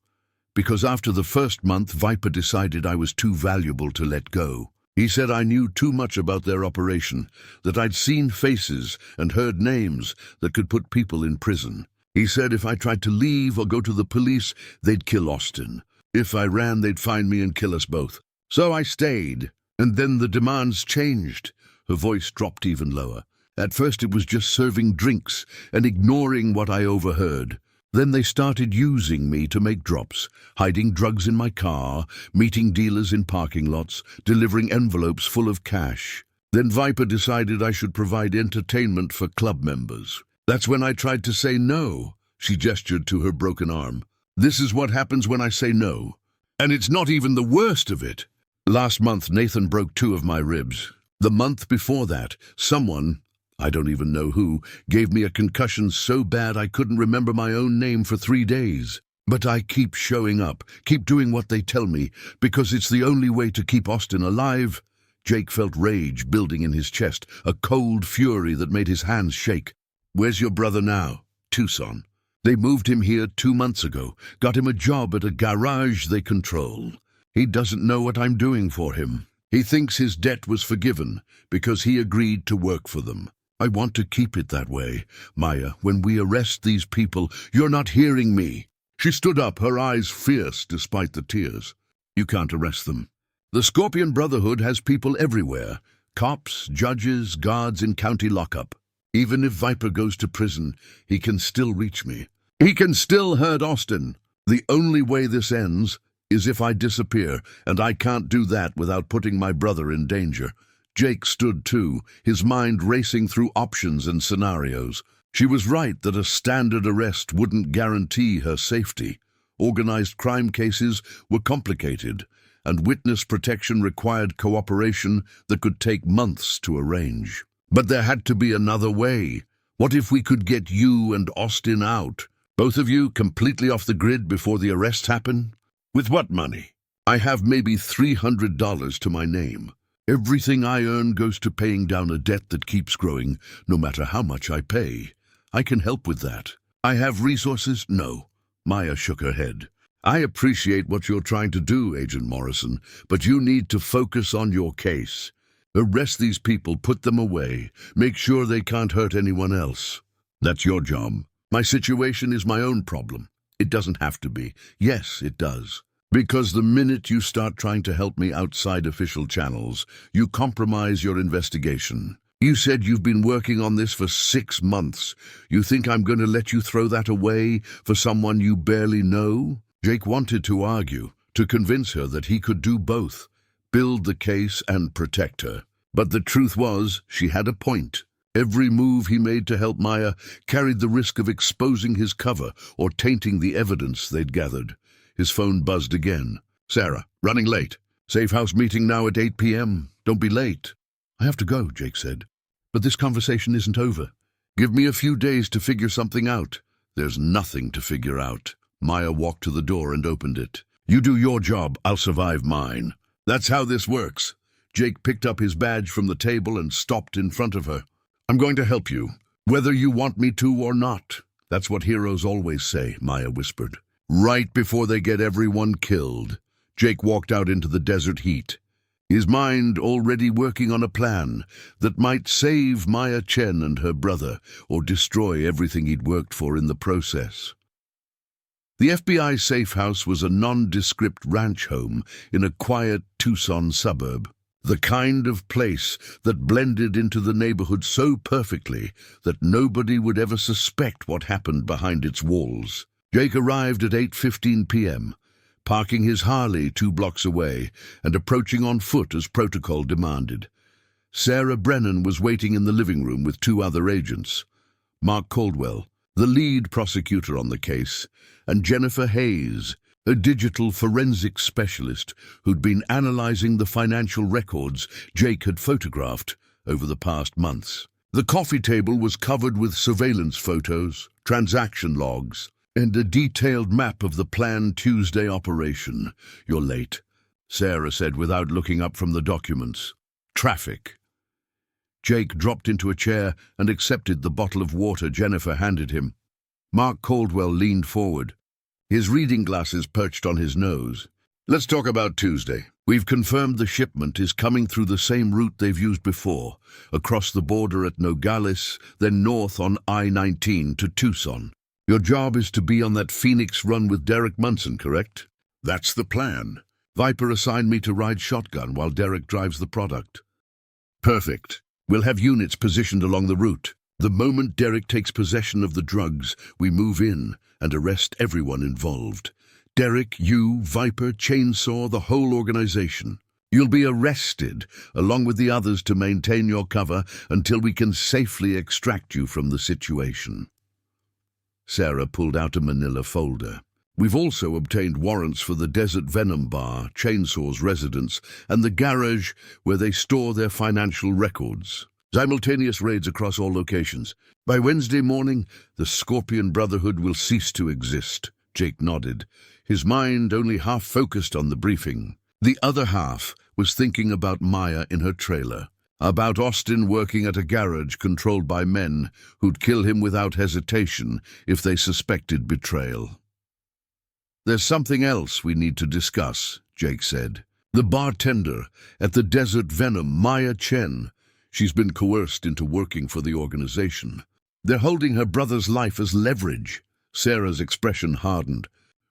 because after the first month, Viper decided I was too valuable to let go. He said I knew too much about their operation, that I'd seen faces and heard names that could put people in prison. He said if I tried to leave or go to the police, they'd kill Austin. If I ran, they'd find me and kill us both. So I stayed, and then the demands changed. Her voice dropped even lower. At first it was just serving drinks and ignoring what I overheard. Then they started using me to make drops, hiding drugs in my car, meeting dealers in parking lots, delivering envelopes full of cash. Then Viper decided I should provide entertainment for club members. That's when I tried to say no. She gestured to her broken arm. This is what happens when I say no. And it's not even the worst of it. Last month, Nathan broke 2 of my ribs. The month before that, someone, I don't even know who, gave me a concussion so bad I couldn't remember my own name for 3 days. But I keep showing up, keep doing what they tell me, because it's the only way to keep Austin alive. Jake felt rage building in his chest, a cold fury that made his hands shake. Where's your brother now? Tucson. They moved him here 2 months ago, got him a job at a garage they control. He doesn't know what I'm doing for him. He thinks his debt was forgiven because he agreed to work for them. I want to keep it that way. Maya, when we arrest these people, you're not hearing me. She stood up, her eyes fierce despite the tears. You can't arrest them. The Scorpion Brotherhood has people everywhere. Cops, judges, guards in county lockup. Even if Viper goes to prison, he can still reach me. He can still hurt Austin. The only way this ends is if I disappear, and I can't do that without putting my brother in danger. Jake stood too, his mind racing through options and scenarios. She was right that a standard arrest wouldn't guarantee her safety. Organized crime cases were complicated, and witness protection required cooperation that could take months to arrange. But there had to be another way. What if we could get you and Austin out? Both of you completely off the grid before the arrests happen? With what money? I have maybe $300 to my name. Everything I earn goes to paying down a debt that keeps growing, no matter how much I pay. I can help with that. I have resources? No. Maya shook her head. I appreciate what you're trying to do, Agent Morrison, but you need to focus on your case. Arrest these people, put them away, make sure they can't hurt anyone else. That's your job. My situation is my own problem. It doesn't have to be. Yes, it does. Because the minute you start trying to help me outside official channels, you compromise your investigation. You said you've been working on this for 6 months. You think I'm going to let you throw that away for someone you barely know? Jake wanted to argue, to convince her that he could do both, build the case and protect her. But the truth was, she had a point. Every move he made to help Maya carried the risk of exposing his cover or tainting the evidence they'd gathered. His phone buzzed again. Sarah, running late. Safe house meeting now at 8 p.m. Don't be late. I have to go, Jake said. But this conversation isn't over. Give me a few days to figure something out. There's nothing to figure out. Maya walked to the door and opened it. You do your job, I'll survive mine. That's how this works. Jake picked up his badge from the table and stopped in front of her. I'm going to help you, whether you want me to or not. That's what heroes always say, Maya whispered. Right before they get everyone killed. Jake walked out into the desert heat, his mind already working on a plan that might save Maya Chen and her brother or destroy everything he'd worked for in the process. The FBI safe house was a nondescript ranch home in a quiet Tucson suburb, the kind of place that blended into the neighborhood so perfectly that nobody would ever suspect what happened behind its walls. Jake arrived at 8:15 p.m., parking his Harley 2 blocks away and approaching on foot as protocol demanded. Sarah Brennan was waiting in the living room with 2 other agents, Mark Caldwell, the lead prosecutor on the case, and Jennifer Hayes, a digital forensics specialist who'd been analyzing the financial records Jake had photographed over the past months. The coffee table was covered with surveillance photos, transaction logs, and a detailed map of the planned Tuesday operation. You're late, Sarah said without looking up from the documents. Traffic. Jake dropped into a chair and accepted the bottle of water Jennifer handed him. Mark Caldwell leaned forward, his reading glasses perched on his nose. Let's talk about Tuesday. We've confirmed the shipment is coming through the same route they've used before, across the border at Nogales, then north on I-19 to Tucson. Your job is to be on that Phoenix run with Derek Munson, correct? That's the plan. Viper assigned me to ride shotgun while Derek drives the product. Perfect. We'll have units positioned along the route. The moment Derek takes possession of the drugs, we move in and arrest everyone involved. Derek, you, Viper, Chainsaw, the whole organization. You'll be arrested, along with the others, to maintain your cover until we can safely extract you from the situation. Sarah pulled out a manila folder. We've also obtained warrants for the Desert Venom Bar, Chainsaw's residence, and the garage where they store their financial records. Simultaneous raids across all locations. By Wednesday morning, the Scorpion Brotherhood will cease to exist. Jake nodded, his mind only half focused on the briefing. The other half was thinking about Maya in her trailer, about Austin working at a garage controlled by men who'd kill him without hesitation if they suspected betrayal. There's something else we need to discuss, Jake said. The bartender at the Desert Venom, Maya Chen. She's been coerced into working for the organization. They're holding her brother's life as leverage. Sarah's expression hardened.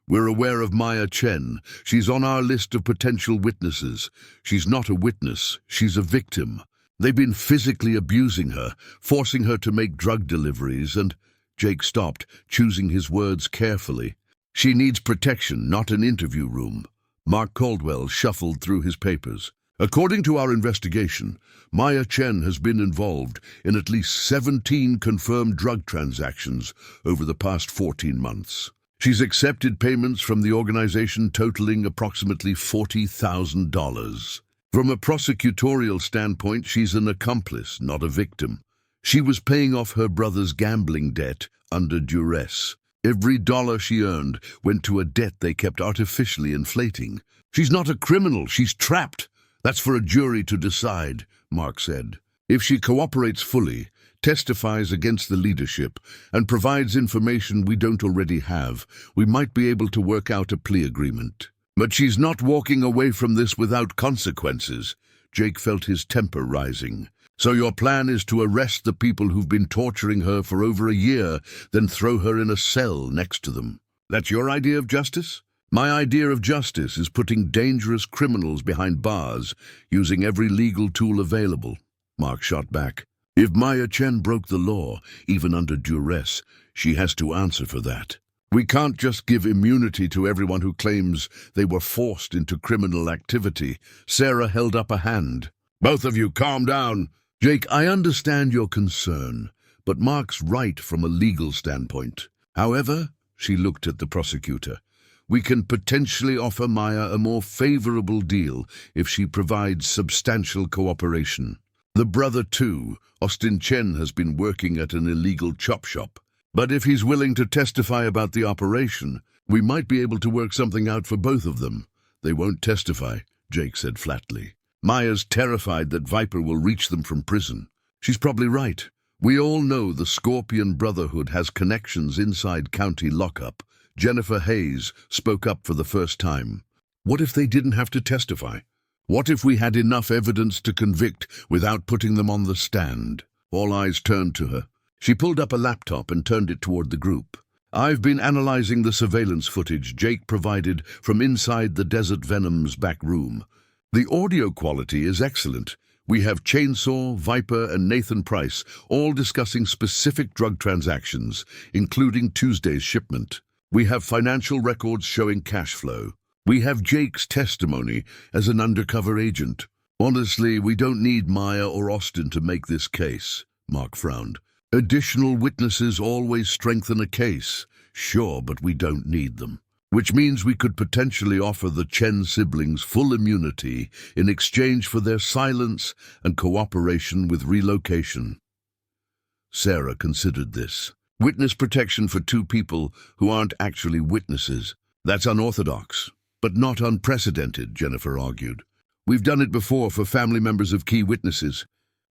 We're aware of Maya Chen. She's on our list of potential witnesses. She's not a witness. She's a victim. They've been physically abusing her, forcing her to make drug deliveries, and... Jake stopped, choosing his words carefully. She needs protection, not an interview room. Mark Caldwell shuffled through his papers. According to our investigation, Maya Chen has been involved in at least 17 confirmed drug transactions over the past 14 months. She's accepted payments from the organization totaling approximately $40,000. From a prosecutorial standpoint, she's an accomplice, not a victim. She was paying off her brother's gambling debt under duress. Every dollar she earned went to a debt they kept artificially inflating. She's not a criminal, she's trapped. That's for a jury to decide, Mark said. If she cooperates fully, testifies against the leadership, and provides information we don't already have, we might be able to work out a plea agreement. But she's not walking away from this without consequences. Jake felt his temper rising. So your plan is to arrest the people who've been torturing her for over a year, then throw her in a cell next to them. That's your idea of justice? My idea of justice is putting dangerous criminals behind bars, using every legal tool available. Mark shot back. If Maya Chen broke the law, even under duress, she has to answer for that. We can't just give immunity to everyone who claims they were forced into criminal activity. Sarah held up a hand. Both of you, calm down. Jake, I understand your concern, but Mark's right from a legal standpoint. However, she looked at the prosecutor, we can potentially offer Maya a more favorable deal if she provides substantial cooperation. The brother, too, Austin Chen, has been working at an illegal chop shop. But if he's willing to testify about the operation, we might be able to work something out for both of them. They won't testify, Jake said flatly. Maya's terrified that Viper will reach them from prison. She's probably right. We all know the Scorpion Brotherhood has connections inside county lockup. Jennifer Hayes spoke up for the first time. What if they didn't have to testify? What if we had enough evidence to convict without putting them on the stand? All eyes turned to her. She pulled up a laptop and turned it toward the group. I've been analyzing the surveillance footage Jake provided from inside the Desert Venom's back room. The audio quality is excellent. We have Chainsaw, Viper, and Nathan Price all discussing specific drug transactions, including Tuesday's shipment. We have financial records showing cash flow. We have Jake's testimony as an undercover agent. Honestly, we don't need Maya or Austin to make this case, Mark frowned. Additional witnesses always strengthen a case. Sure, but we don't need them. Which means we could potentially offer the Chen siblings full immunity in exchange for their silence and cooperation with relocation. Sarah considered this. Witness protection for two people who aren't actually witnesses. That's unorthodox, but not unprecedented, Jennifer argued. We've done it before for family members of key witnesses.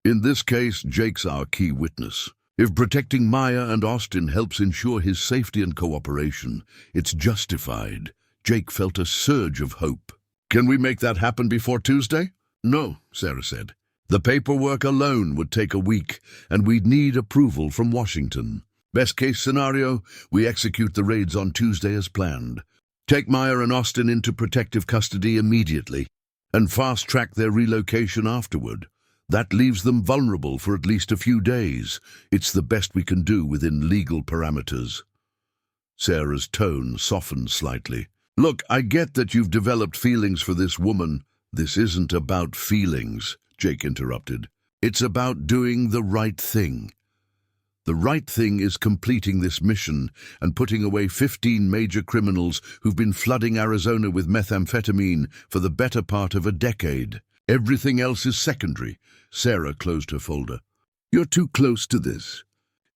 In this case, Jake's our key witness. If protecting Maya and Austin helps ensure his safety and cooperation, it's justified. Jake felt a surge of hope. Can we make that happen before Tuesday? No, Sarah said. The paperwork alone would take a week, and we'd need approval from Washington. Best case scenario, we execute the raids on Tuesday as planned. Take Maya and Austin into protective custody immediately, and fast-track their relocation afterward. That leaves them vulnerable for at least a few days. It's the best we can do within legal parameters. Sarah's tone softened slightly. Look, I get that you've developed feelings for this woman. This isn't about feelings, Jake interrupted. It's about doing the right thing. The right thing is completing this mission and putting away 15 major criminals who've been flooding Arizona with methamphetamine for the better part of a decade. Everything else is secondary. Sarah closed her folder. You're too close to this.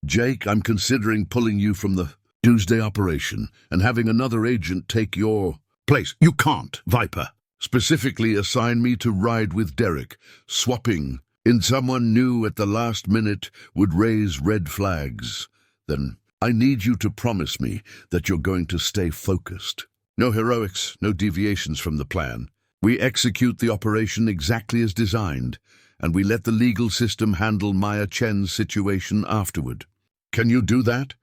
Jake, I'm considering pulling you from the Tuesday operation and having another agent take your place. You can't, Viper. Specifically assign me to ride with Derek. Swapping in someone new at the last minute would raise red flags. Then I need you to promise me that you're going to stay focused. No heroics, no deviations from the plan. We execute the operation exactly as designed, and we let the legal system handle Maya Chen's situation afterward. Can you do that?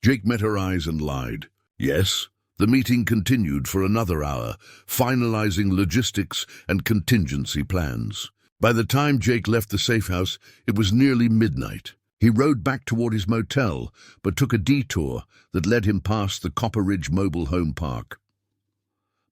Jake met her eyes and lied. Yes. The meeting continued for another hour, finalizing logistics and contingency plans. By the time Jake left the safe house, it was nearly midnight. He rode back toward his motel, but took a detour that led him past the Copper Ridge Mobile Home Park.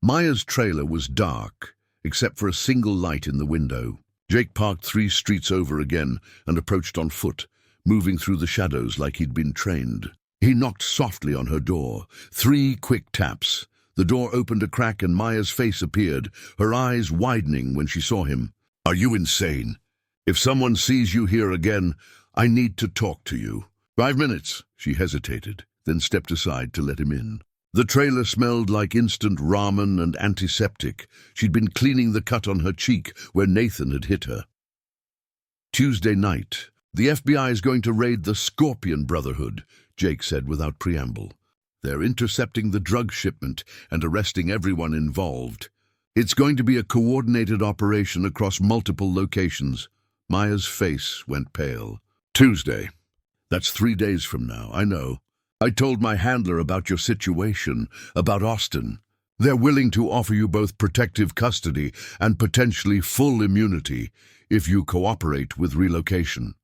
Maya's trailer was dark, except for a single light in the window. Jake parked 3 streets over again and approached on foot, moving through the shadows like he'd been trained. He knocked softly on her door. 3 quick taps. The door opened a crack and Maya's face appeared, her eyes widening when she saw him. Are you insane? If someone sees you here again, I need to talk to you. 5 minutes. She hesitated, then stepped aside to let him in. The trailer smelled like instant ramen and antiseptic. She'd been cleaning the cut on her cheek where Nathan had hit her. Tuesday night. The FBI is going to raid the Scorpion Brotherhood, Jake said without preamble. They're intercepting the drug shipment and arresting everyone involved. It's going to be a coordinated operation across multiple locations. Maya's face went pale. Tuesday. That's 3 days from now, I know. I told my handler about your situation, about Austin. They're willing to offer you both protective custody and potentially full immunity if you cooperate with relocation.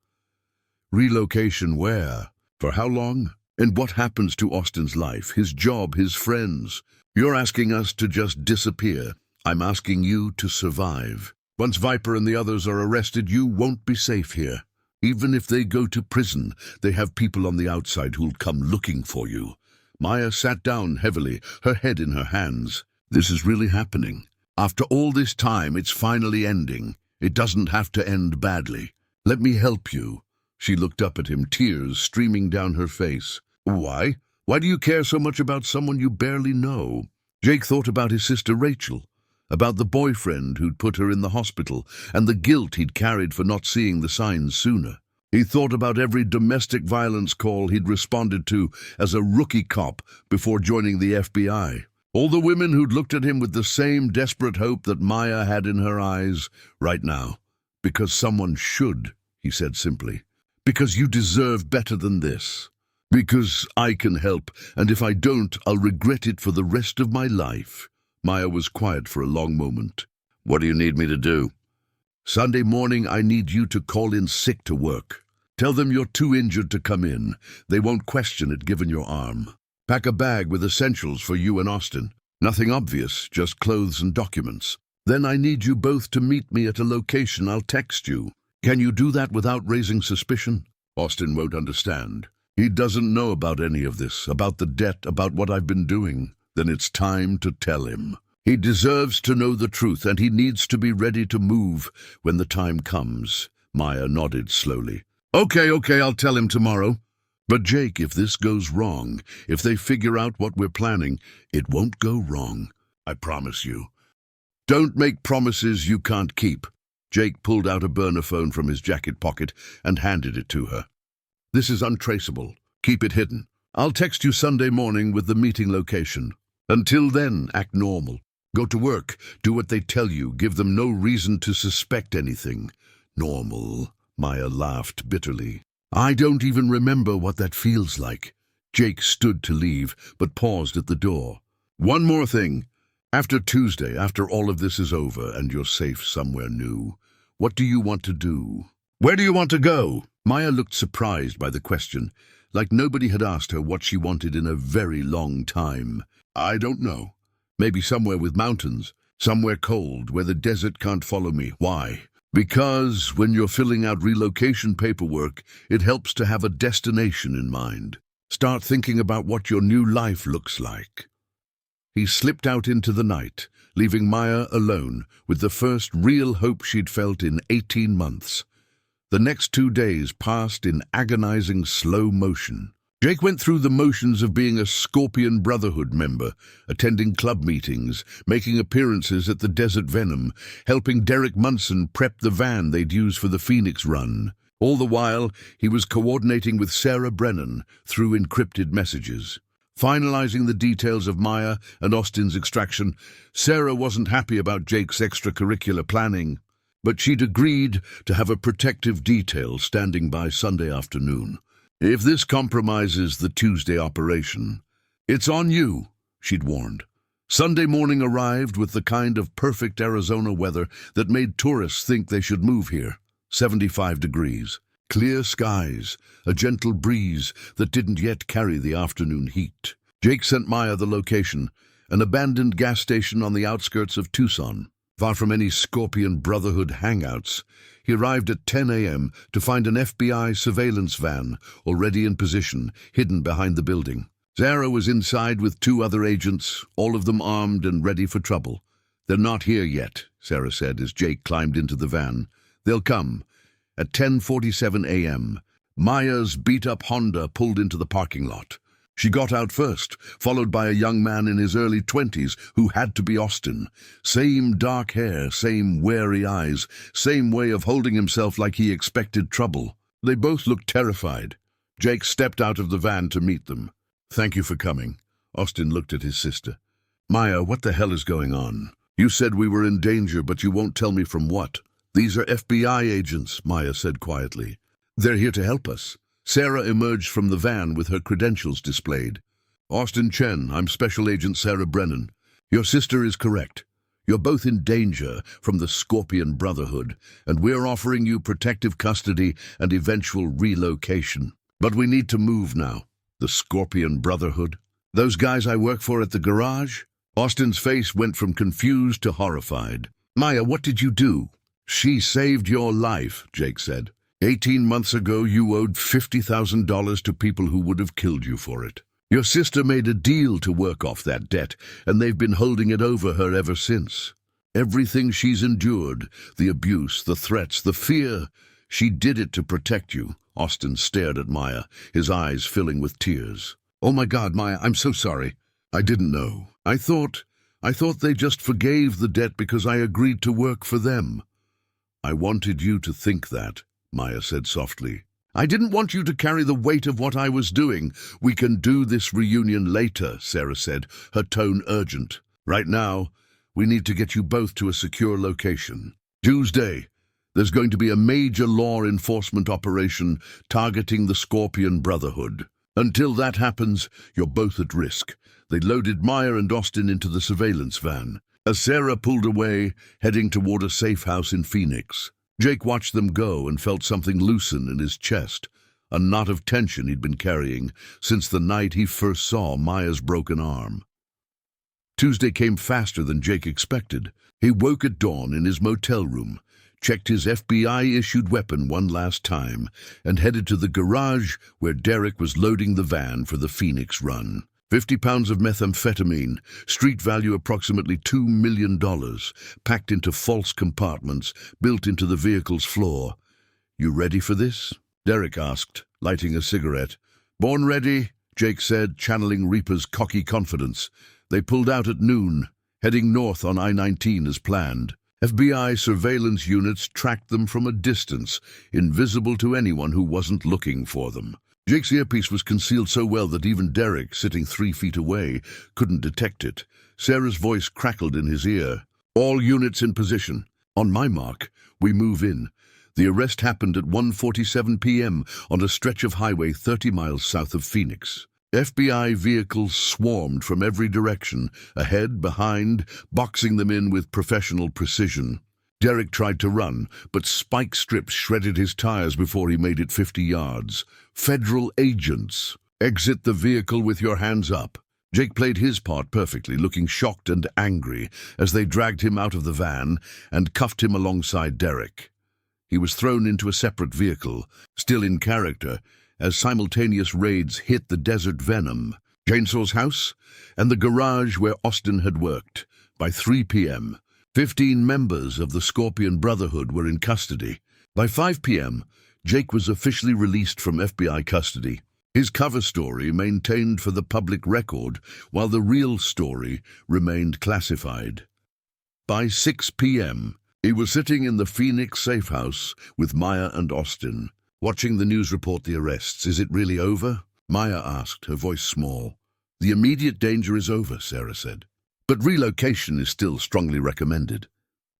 Relocation where? For how long? And what happens to Austin's life, his job, his friends? You're asking us to just disappear. I'm asking you to survive. Once Viper and the others are arrested, you won't be safe here. Even if they go to prison, they have people on the outside who'll come looking for you. Maya sat down heavily, her head in her hands. This is really happening. After all this time, it's finally ending. It doesn't have to end badly. Let me help you. She looked up at him, tears streaming down her face. Why? Why do you care so much about someone you barely know? Jake thought about his sister Rachel, about the boyfriend who'd put her in the hospital, and the guilt he'd carried for not seeing the signs sooner. He thought about every domestic violence call he'd responded to as a rookie cop before joining the FBI. All the women who'd looked at him with the same desperate hope that Maya had in her eyes right now. Because someone should, he said simply. Because you deserve better than this. Because I can help, and if I don't, I'll regret it for the rest of my life. Maya was quiet for a long moment. What do you need me to do? Sunday morning, I need you to call in sick to work. Tell them you're too injured to come in. They won't question it given your arm. Pack a bag with essentials for you and Austin. Nothing obvious, just clothes and documents. Then I need you both to meet me at a location. I'll text you. Can you do that without raising suspicion? Austin won't understand. He doesn't know about any of this, about the debt, about what I've been doing. Then it's time to tell him. He deserves to know the truth, and he needs to be ready to move when the time comes. Maya nodded slowly. Okay, I'll tell him tomorrow. But Jake, if this goes wrong, if they figure out what we're planning, it won't go wrong. I promise you. Don't make promises you can't keep. Jake pulled out a burner phone from his jacket pocket and handed it to her. This is untraceable. Keep it hidden. I'll text you Sunday morning with the meeting location. Until then, act normal. Go to work. Do what they tell you. Give them no reason to suspect anything. Normal. Maya laughed bitterly. I don't even remember what that feels like. Jake stood to leave, but paused at the door. One more thing. After Tuesday, after all of this is over and you're safe somewhere new, what do you want to do? Where do you want to go? Maya looked surprised by the question, like nobody had asked her what she wanted in a very long time. I don't know. Maybe somewhere with mountains, somewhere cold, where the desert can't follow me. Why? Because when you're filling out relocation paperwork, it helps to have a destination in mind. Start thinking about what your new life looks like. He slipped out into the night, leaving Maya alone with the first real hope she'd felt in 18 months. The next 2 days passed in agonizing slow motion. Jake went through the motions of being a Scorpion Brotherhood member, attending club meetings, making appearances at the Desert Venom, helping Derek Munson prep the van they'd use for the Phoenix run. All the while, he was coordinating with Sarah Brennan through encrypted messages. Finalizing the details of Maya and Austin's extraction, Sarah wasn't happy about Jake's extracurricular planning, but she'd agreed to have a protective detail standing by Sunday afternoon. If this compromises the Tuesday operation, it's on you, she'd warned. Sunday morning arrived with the kind of perfect Arizona weather that made tourists think they should move here. 75 degrees, clear skies, a gentle breeze that didn't yet carry the afternoon heat. Jake sent Maya the location, an abandoned gas station on the outskirts of Tucson. Far from any Scorpion Brotherhood hangouts, he arrived at 10 a.m. to find an FBI surveillance van already in position, hidden behind the building. Sarah was inside with 2 other agents, all of them armed and ready for trouble. They're not here yet, Sarah said as Jake climbed into the van. They'll come. At 10:47 a.m., Maya's beat-up Honda pulled into the parking lot. She got out first, followed by a young man in his early 20s who had to be Austin. Same dark hair, same wary eyes, same way of holding himself like he expected trouble. They both looked terrified. Jake stepped out of the van to meet them. Thank you for coming. Austin looked at his sister. Maya, what the hell is going on? You said we were in danger, but you won't tell me from what. These are FBI agents, Maya said quietly. They're here to help us. Sarah emerged from the van with her credentials displayed. Austin Chen, I'm Special Agent Sarah Brennan. Your sister is correct. You're both in danger from the Scorpion Brotherhood, and we're offering you protective custody and eventual relocation. But we need to move now. The Scorpion Brotherhood? Those guys I work for at the garage? Austin's face went from confused to horrified. Maya, what did you do? She saved your life, Jake said. 18 months ago, you owed $50,000 to people who would have killed you for it. Your sister made a deal to work off that debt, and they've been holding it over her ever since. Everything she's endured, the abuse, the threats, the fear, she did it to protect you. Austin stared at Maya, his eyes filling with tears. Oh my God, Maya, I'm so sorry. I didn't know. I thought they just forgave the debt because I agreed to work for them. I wanted you to think that, Maya said softly. I didn't want you to carry the weight of what I was doing. We can do this reunion later, Sarah said, her tone urgent. Right now, we need to get you both to a secure location. Tuesday, there's going to be a major law enforcement operation targeting the Scorpion Brotherhood. Until that happens, you're both at risk. They loaded Maya and Austin into the surveillance van. As Sarah pulled away, heading toward a safe house in Phoenix, Jake watched them go and felt something loosen in his chest, a knot of tension he'd been carrying since the night he first saw Maya's broken arm. Tuesday came faster than Jake expected. He woke at dawn in his motel room, checked his FBI-issued weapon one last time, and headed to the garage where Derek was loading the van for the Phoenix run. 50 pounds of methamphetamine, street value approximately $2 million, packed into false compartments built into the vehicle's floor. You ready for this? Derek asked, lighting a cigarette. Born ready, Jake said, channeling Reaper's cocky confidence. They pulled out at noon, heading north on I-19 as planned. FBI surveillance units tracked them from a distance, invisible to anyone who wasn't looking for them. Jake's earpiece was concealed so well that even Derek, sitting 3 feet away, couldn't detect it. Sarah's voice crackled in his ear. All units in position. On my mark, we move in. The arrest happened at 1:47 p.m. on a stretch of highway 30 miles south of Phoenix. FBI vehicles swarmed from every direction, ahead, behind, boxing them in with professional precision. Derek tried to run, but spike strips shredded his tires before he made it 50 yards. Federal agents. Exit the vehicle with your hands up. Jake played his part perfectly, looking shocked and angry as they dragged him out of the van and cuffed him alongside Derek. He was thrown into a separate vehicle, still in character, as simultaneous raids hit the Desert Venom, Chainsaw's house, and the garage where Austin had worked. By 3 p.m., 15 members of the Scorpion Brotherhood were in custody. By 5 p.m., Jake was officially released from FBI custody. His cover story maintained for the public record, while the real story remained classified. By 6 p.m., he was sitting in the Phoenix safe house with Maya and Austin, watching the news report the arrests. Is it really over? Maya asked, her voice small. The immediate danger is over, Sarah said. But relocation is still strongly recommended.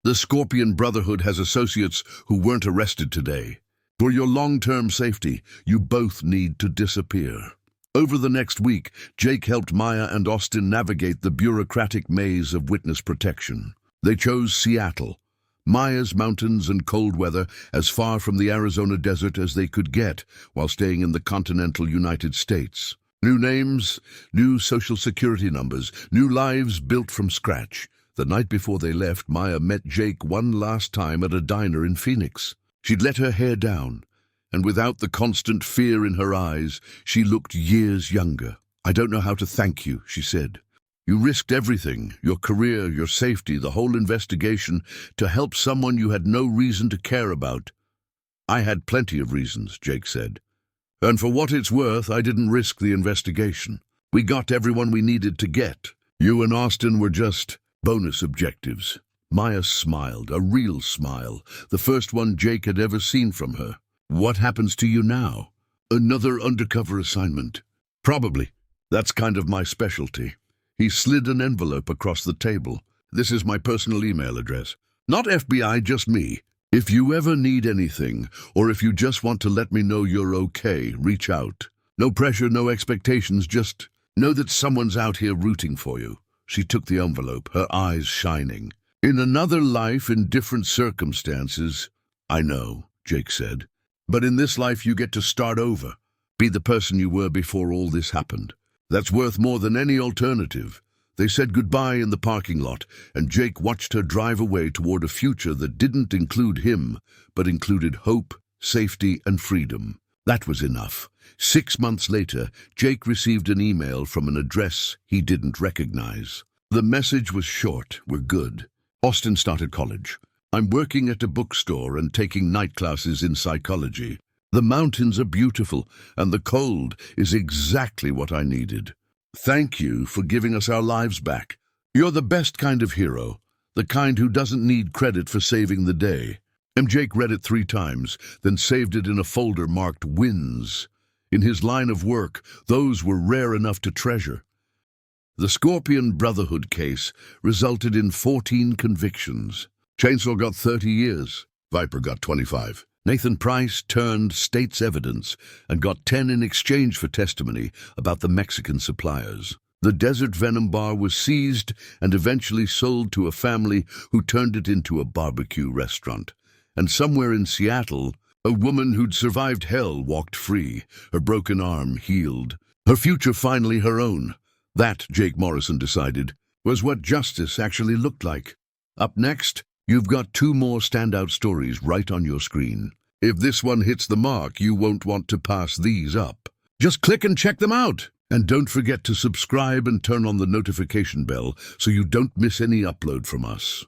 The Scorpion Brotherhood has associates who weren't arrested today. For your long-term safety, you both need to disappear. Over the next week, Jake helped Maya and Austin navigate the bureaucratic maze of witness protection. They chose Seattle, Maya's mountains and cold weather, as far from the Arizona desert as they could get while staying in the continental United States. New names, new social security numbers, new lives built from scratch. The night before they left, Maya met Jake one last time at a diner in Phoenix. She'd let her hair down, and without the constant fear in her eyes, she looked years younger. I don't know how to thank you, she said. You risked everything, your career, your safety, the whole investigation, to help someone you had no reason to care about. I had plenty of reasons, Jake said. And for what it's worth, I didn't risk the investigation. We got everyone we needed to get. You and Austin were just bonus objectives. Maya smiled, a real smile, the first one Jake had ever seen from her. What happens to you now? Another undercover assignment. Probably. That's kind of my specialty. He slid an envelope across the table. This is my personal email address. Not FBI, just me. If you ever need anything, or if you just want to let me know you're okay, reach out. No pressure, no expectations, just know that someone's out here rooting for you. She took the envelope, her eyes shining. In another life, in different circumstances. I know, Jake said. But in this life you get to start over. Be the person you were before all this happened. That's worth more than any alternative. They said goodbye in the parking lot, and Jake watched her drive away toward a future that didn't include him, but included hope, safety, and freedom. That was enough. 6 months later, Jake received an email from an address he didn't recognize. The message was short, "We're good. Austin started college. I'm working at a bookstore and taking night classes in psychology. The mountains are beautiful, and the cold is exactly what I needed. Thank you for giving us our lives back. You're the best kind of hero, the kind who doesn't need credit for saving the day." And Jake read it 3 times, then saved it in a folder marked wins. In his line of work, those were rare enough to treasure. The Scorpion Brotherhood case resulted in 14 convictions. Chainsaw got 30 years. Viper got 25. Nathan Price turned state's evidence and got 10 in exchange for testimony about the Mexican suppliers. The Desert Venom bar was seized and eventually sold to a family who turned it into a barbecue restaurant. And somewhere in Seattle, a woman who'd survived hell walked free, her broken arm healed, her future finally her own. That, Jake Morrison decided, was what justice actually looked like. Up next, you've got 2 more standout stories right on your screen. If this one hits the mark, you won't want to pass these up. Just click and check them out. And don't forget to subscribe and turn on the notification bell so you don't miss any upload from us.